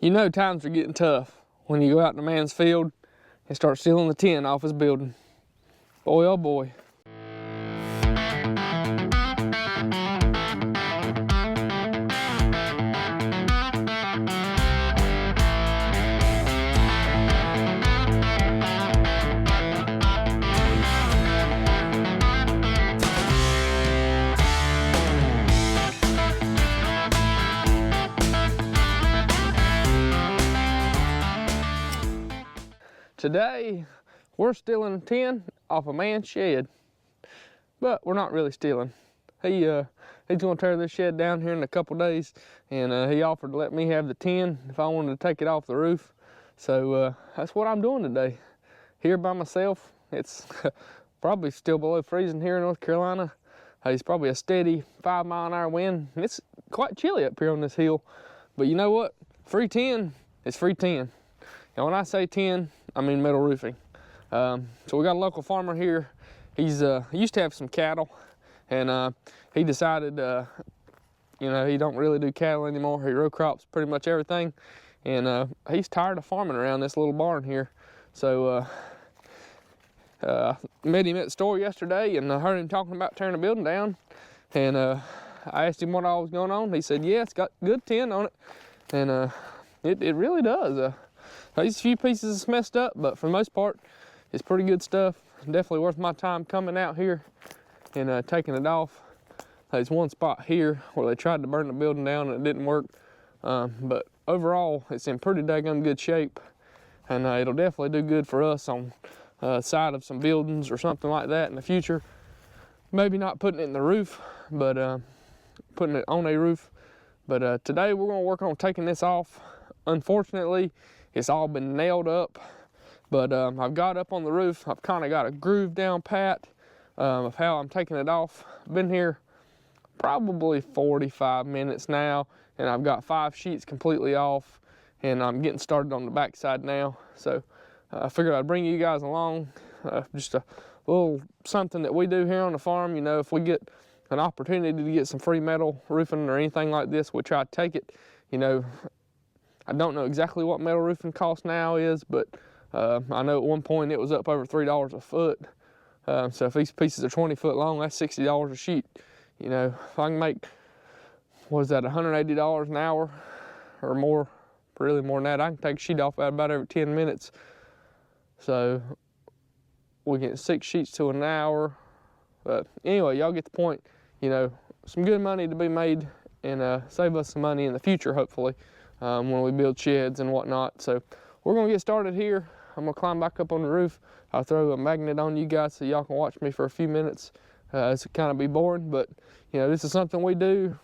You know times are getting tough when you go out in a man's field and start stealing the tin off his building. Boy, oh boy. Today, we're stealing tin off a man's shed, but we're not really stealing. He's gonna tear this shed down here in a couple days, and he offered to let me have the tin if I wanted to take it off the roof. So that's what I'm doing today, here by myself. It's probably still below freezing here in North Carolina. It's probably a steady 5-mile-an-hour wind, and it's quite chilly up here on this hill. But you know what? Free tin is free tin. And when I say tin, I mean metal roofing. So we got a local farmer here. He used to have some cattle, and he decided, you know, he don't really do cattle anymore. He row crops pretty much everything, and he's tired of farming around this little barn here. So met him at the store yesterday, and I heard him talking about tearing the building down. And I asked him what all was going on. He said, yeah, it's got good tin on it, and it really does. These few pieces is messed up, but for the most part, it's pretty good stuff. Definitely worth my time coming out here and taking it off. There's one spot here where they tried to burn the building down and it didn't work. But overall, it's in pretty daggum good shape, and it'll definitely do good for us on the side of some buildings or something like that in the future. Maybe not putting it in the roof, but putting it on a roof. But today we're gonna work on taking this off. Unfortunately, it's all been nailed up, but I've got up on the roof. I've kind of got a groove down pat of how I'm taking it off. I've been here probably 45 minutes now, and I've got 5 sheets completely off, and I'm getting started on the backside now. So I figured I'd bring you guys along, just a little something that we do here on the farm. You know, if we get an opportunity to get some free metal roofing or anything like this, we try to take it. You know, I don't know exactly what metal roofing cost now is, but I know at one point it was up over $3 a foot. So if these pieces are 20 foot long, that's $60 a sheet. You know, if I can make, what is that, $180 an hour or more, really more than that, I can take a sheet off about every 10 minutes. So we get 6 sheets to an hour. But anyway, y'all get the point. You know, some good money to be made, and save us some money in the future, hopefully. When we build sheds and whatnot. So we're gonna get started here. I'm gonna climb back up on the roof. I'll throw a magnet on you guys so y'all can watch me for a few minutes. It's kind of be boring, but you know, this is something we do.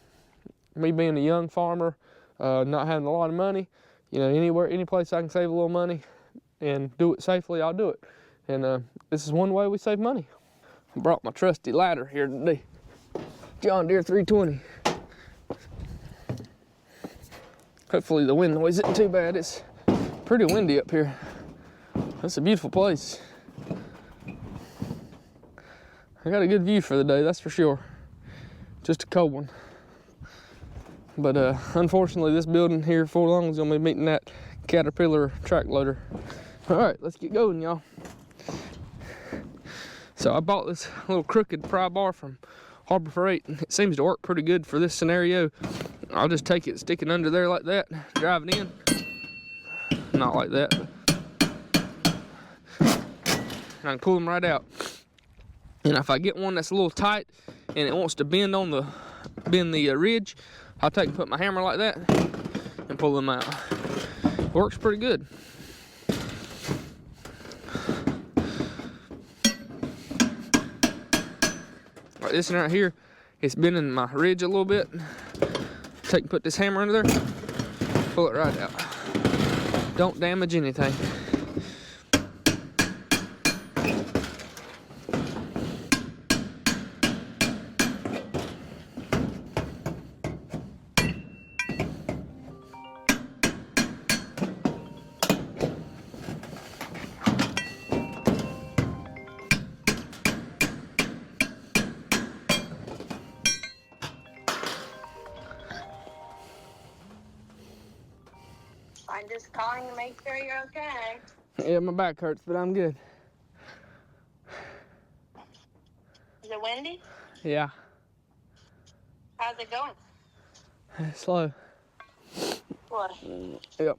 Me being a young farmer, not having a lot of money, you know, anywhere, any place I can save a little money and do it safely, I'll do it. And this is one way we save money. I brought my trusty ladder here today. John Deere 320. Hopefully the wind noise isn't too bad. It's pretty windy up here. It's a beautiful place. I got a good view for the day, that's for sure. Just a cold one. But unfortunately this building here before long is gonna be meeting that Caterpillar track loader. All right, let's get going, y'all. So I bought this little crooked pry bar from Harbor Freight, and it seems to work pretty good for this scenario. I'll just take it, stick it under there like that, drive it in. Not like that. And I can pull them right out. And if I get one that's a little tight and it wants to bend on the ridge, I'll take and put my hammer like that and pull them out. Works pretty good. Like this one right here, it's bending my ridge a little bit. Take and put this hammer under there, pull it right out. Don't damage anything. I'm just calling to make sure you're okay. Yeah, my back hurts, but I'm good. Is it windy? Yeah. How's it going? Slow. What? Yep.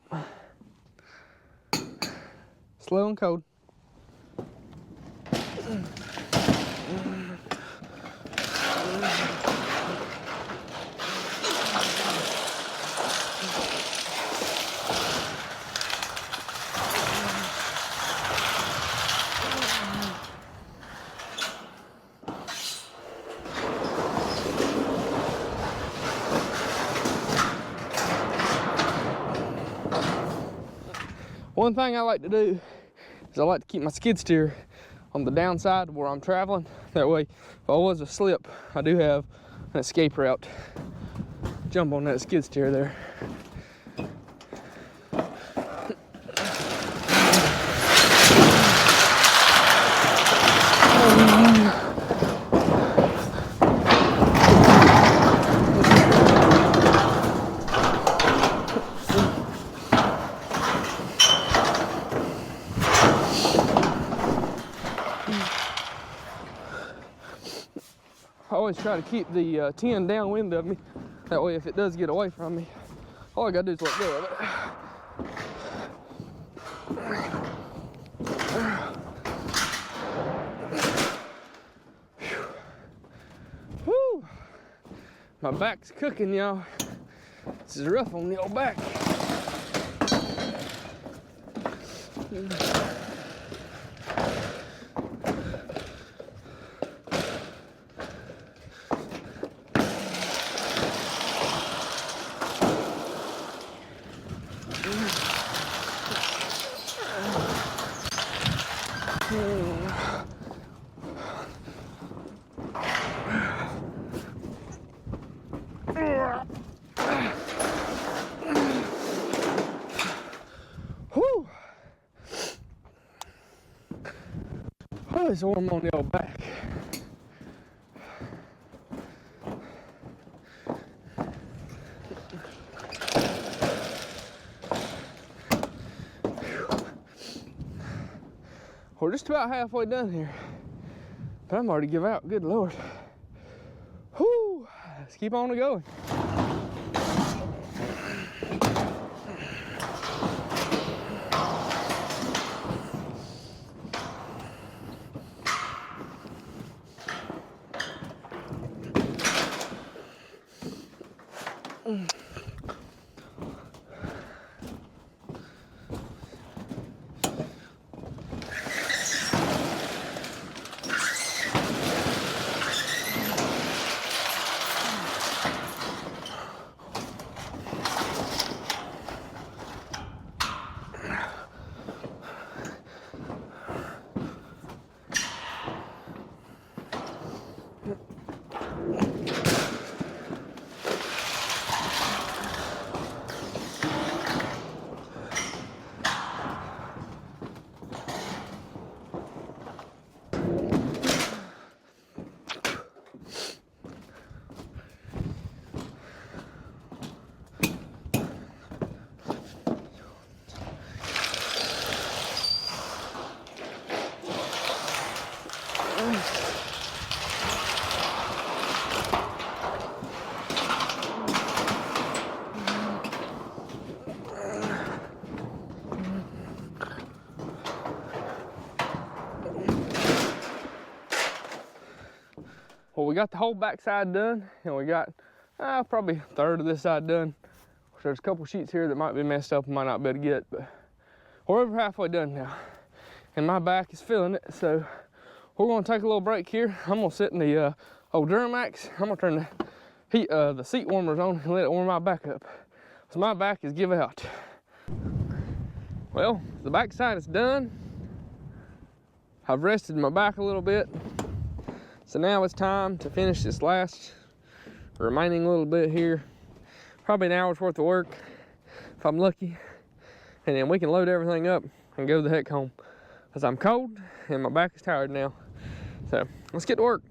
Slow and cold. One thing I like to do is I like to keep my skid steer on the downside where I'm traveling. That way, if I was to slip, I do have an escape route. Jump on that skid steer there. I always try to keep the tin downwind of me. That way, if it does get away from me, all I gotta do is let go of it. Whew. My back's cooking, y'all. This is rough on the old back. Whew. Oh, it's warm on the old back. We're just about halfway done here, but I'm already give out. Good Lord. Whew. Let's keep on going. Well, we got the whole backside done, and we got probably a third of this side done. There's a couple sheets here that might be messed up and might not be able to get, but we're over halfway done now. And my back is feeling it, so we're gonna take a little break here. I'm gonna sit in the old Duramax. I'm gonna turn the seat warmers on and let it warm my back up. So my back is give out. Well, the backside is done. I've rested my back a little bit. So now it's time to finish this last remaining little bit here. Probably an hour's worth of work, if I'm lucky. And then we can load everything up and go the heck home. Because I'm cold and my back is tired now. So let's get to work.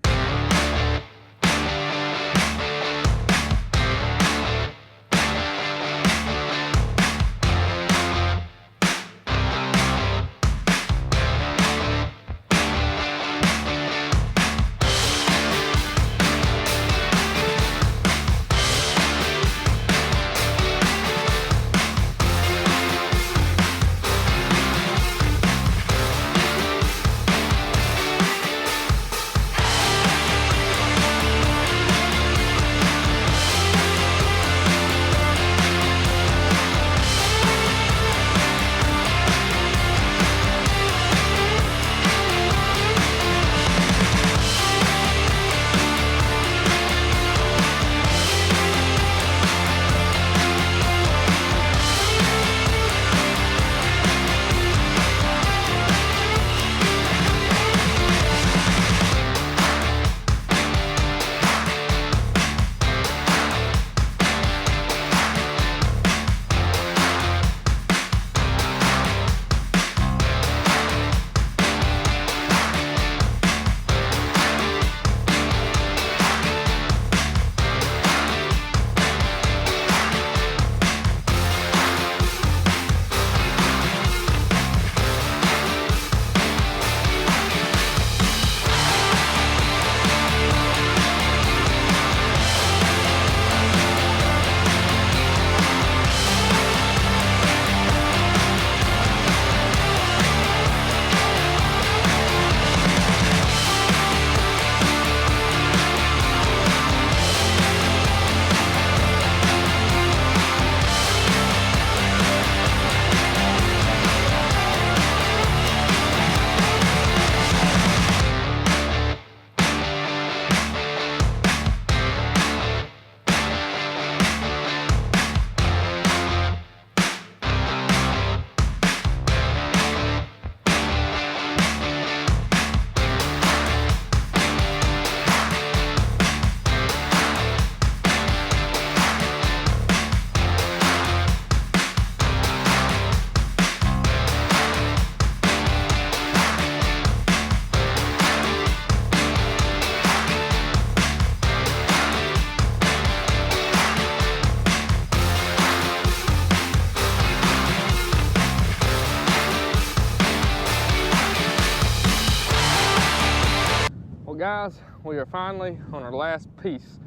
guys, we are finally on our last piece.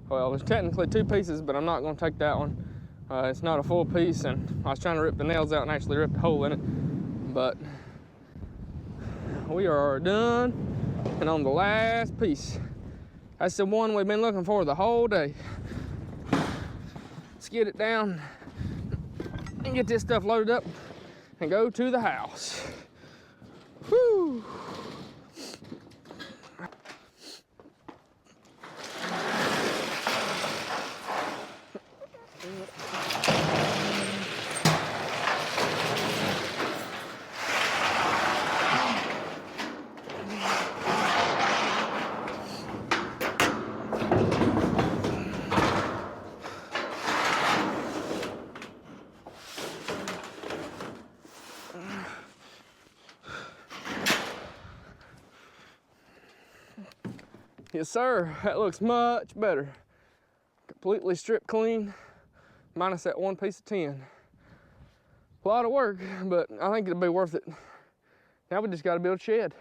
Well, there's technically 2 pieces, but I'm not gonna take that one. It's not a full piece, and I was trying to rip the nails out and actually ripped a hole in it. But we are done and on the last piece. That's the one we've been looking for the whole day. Let's get it down and get this stuff loaded up and go to the house. Whew. Yes, sir, that looks much better. Completely stripped clean, minus that 1 piece of tin. A lot of work, but I think it'll be worth it. Now we just gotta build a shed.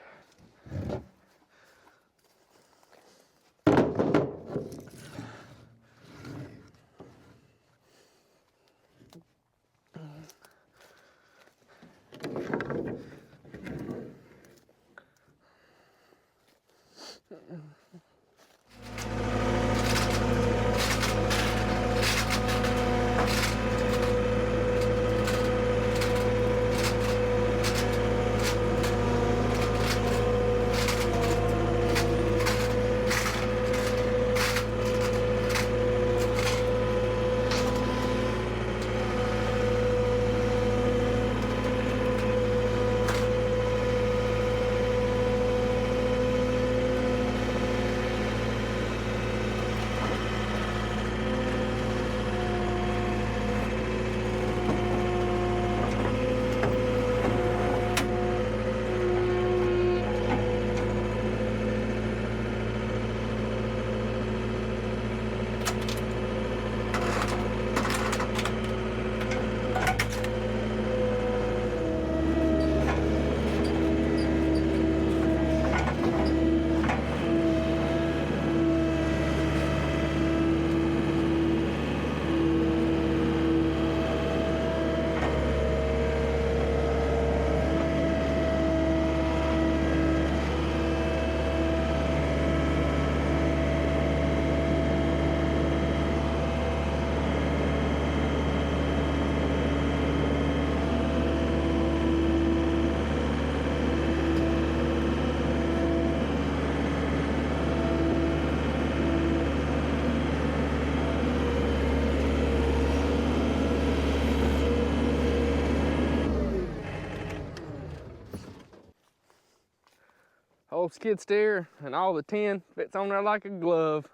Old skid steer and all the tin fits on there like a glove.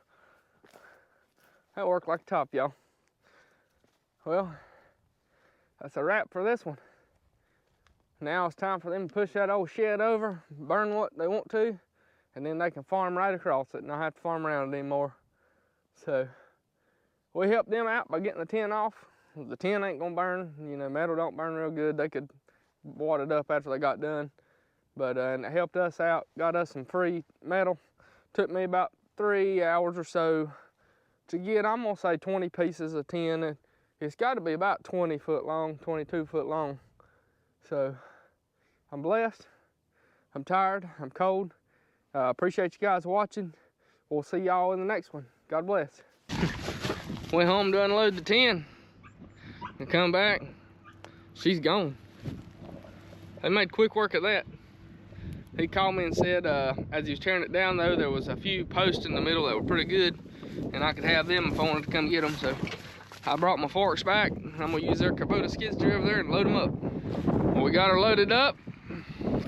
That worked like a top, y'all. Well, that's a wrap for this one. Now it's time for them to push that old shed over, burn what they want to, and then they can farm right across it and not have to farm around it anymore. So we helped them out by getting the tin off. The tin ain't gonna burn, you know, metal don't burn real good. They could wad it up after they got done. But and it helped us out, got us some free metal. Took me about 3 hours or so to get, I'm gonna say 20 pieces of tin. And it's gotta be about 20 foot long, 22 foot long. So I'm blessed, I'm tired, I'm cold. Appreciate you guys watching. We'll see y'all in the next one. God bless. Went home to unload the tin and come back, she's gone. They made quick work of that. He called me and said as he was tearing it down though, there was a few posts in the middle that were pretty good and I could have them if I wanted to come get them. So I brought my forks back. I'm gonna use their Kubota skid steer over there and load them up. Well, we got her loaded up,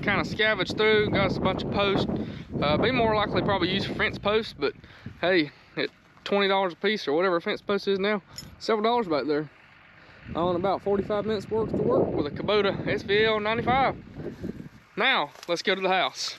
kind of scavenged through, got us a bunch of posts. Be more likely probably use for fence posts, but hey, at $20 a piece or whatever a fence post is now, several dollars back there. On about 45 minutes worth of work with a Kubota SVL 95. Now, let's go to the house.